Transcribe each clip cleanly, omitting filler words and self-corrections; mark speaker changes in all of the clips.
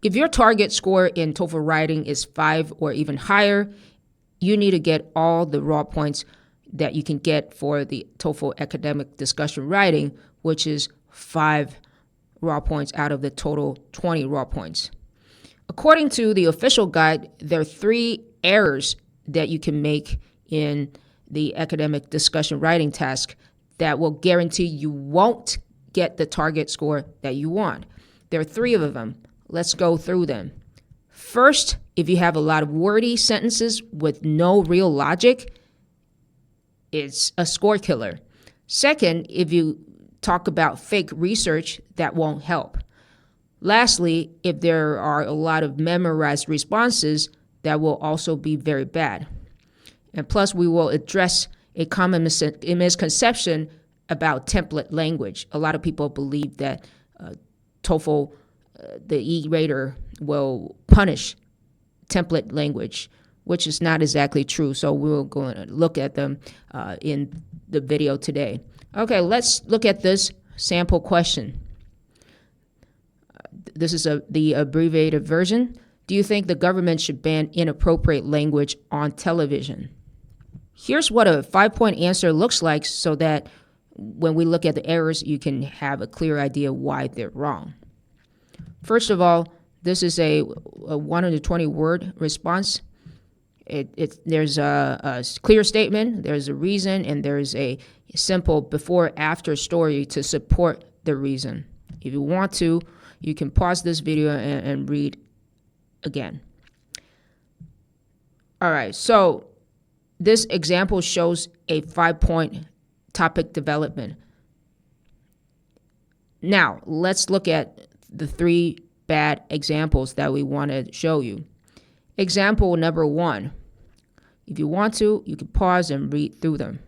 Speaker 1: If your target score in TOEFL writing is 5 or even higher, you need to get all the raw points that you can get for the TOEFL academic discussion writing, which is 5 raw points out of the total 20 raw points. According to the official guide, there are 3 errors that you can make in the academic discussion writing task that will guarantee you won't get the target score that you want. There are 3 of them. Let's go through them. First, if you have a lot of wordy sentences with no real logic, it's a score killer. Second, if you talk about fake research, that won't help. Lastly, if there are a lot of memorized responses, that will also be very bad. And plus, we will address a common misconception about template language. A lot of people believe that TOEFL, the E-rater, will punish template language, which is not exactly true. So we're going to look at them in the video today. Okay, let's look at this sample question. This is the abbreviated version. Do you think the government should ban inappropriate language on television? Here's what a 5-point answer looks like so that when we look at the errors, you can have a clear idea why they're wrong. First of all, this is a 120 word response. There's a clear statement, there's a reason, and there's a simple before-after story to support the reason. If you want to, you can pause this video and read again. All right, so this example shows a 5-point topic development. Now, let's look at the 3 bad examples that we want to show you. Example number 1. If you want to, you can pause and read through them.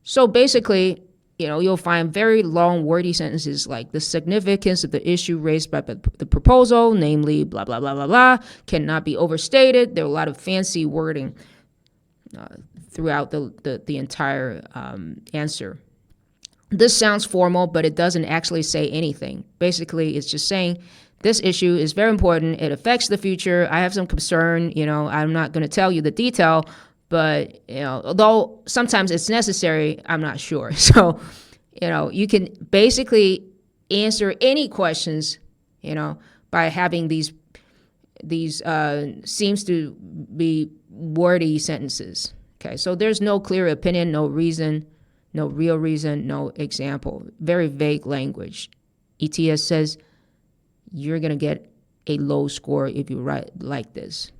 Speaker 1: So basically, you'll find very long, wordy sentences like the significance of the issue raised by the proposal, namely blah, blah, blah, blah, blah, cannot be overstated. There are a lot of fancy wording throughout the entire answer. This sounds formal, but it doesn't actually say anything. Basically, it's just saying this issue is very important. It affects the future. I have some concern. I'm not going to tell you the detail, but although sometimes it's necessary, I'm not sure. So, you can basically answer any questions, by having these seems to be wordy sentences. Okay, so there's no clear opinion, no reason, no real reason, no example. Very vague language. ETS says you're going to get a low score if you write like this.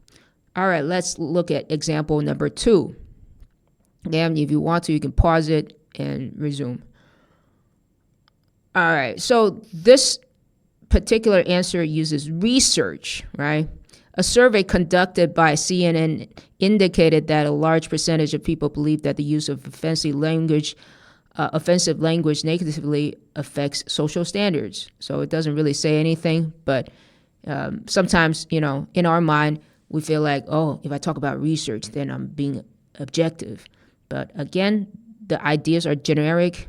Speaker 1: All right, let's look at example number 2. Again, if you want to, you can pause it and resume. All right, so this particular answer uses research, right? A survey conducted by CNN indicated that a large percentage of people believe that the use of offensive language negatively affects social standards. So it doesn't really say anything, but sometimes, in our mind, we feel like, oh, if I talk about research, then I'm being objective. But again, the ideas are generic.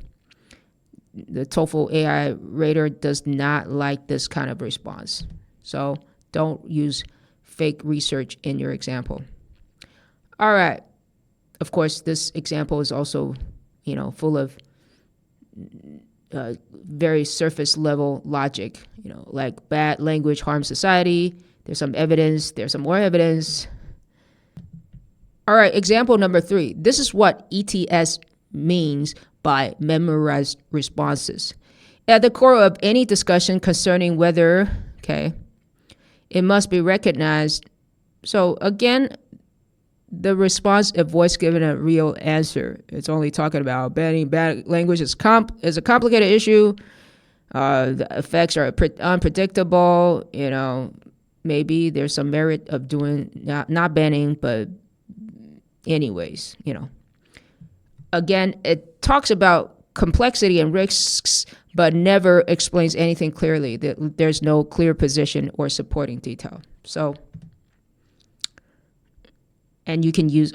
Speaker 1: The TOEFL AI rater does not like this kind of response. So don't use fake research in your example. All right. Of course, this example is also, full of very surface level logic, like bad language harms society. There's some evidence. There's some more evidence. All right. Example number 3. This is what ETS means by memorized responses. At the core of any discussion concerning whether, it must be recognized. So again, the response avoids giving a real answer. It's only talking about banning bad language is a complicated issue. The effects are unpredictable. Maybe there's some merit of doing not banning, but anyways, Again, it talks about complexity and risks, but never explains anything clearly. There's no clear position or supporting detail. So, and you can use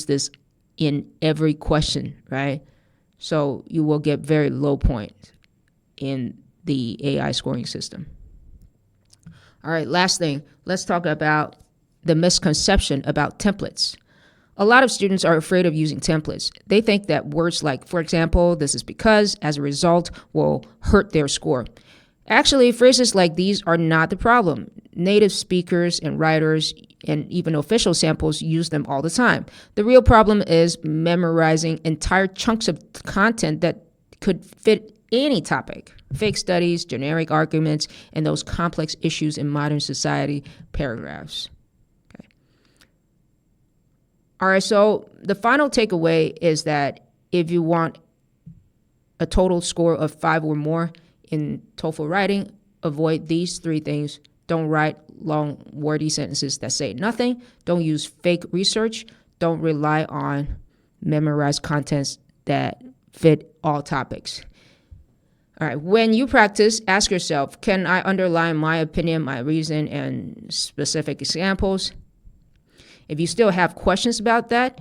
Speaker 1: this in every question, right? So you will get very low points in the AI scoring system. All right, last thing, let's talk about the misconception about templates. A lot of students are afraid of using templates. They think that words like, for example, this is because, as a result, will hurt their score. Actually, phrases like these are not the problem. Native speakers and writers and even official samples use them all the time. The real problem is memorizing entire chunks of content that could fit any topic. Fake studies, generic arguments, and those complex issues in modern society paragraphs. Okay. All right, so the final takeaway is that if you want a total score of 5 or more in TOEFL writing, avoid these 3 things. Don't write long, wordy sentences that say nothing. Don't use fake research. Don't rely on memorized contents that fit all topics. All right, when you practice, ask yourself, can I underline my opinion, my reason, and specific examples? If you still have questions about that,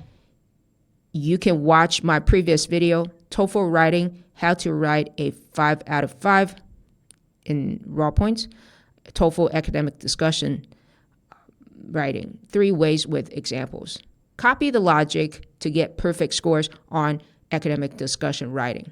Speaker 1: you can watch my previous video, TOEFL Writing, how to write a 5 out of 5 in raw points, TOEFL Academic Discussion Writing, 3 ways with examples. Copy the logic to get perfect scores on academic discussion writing.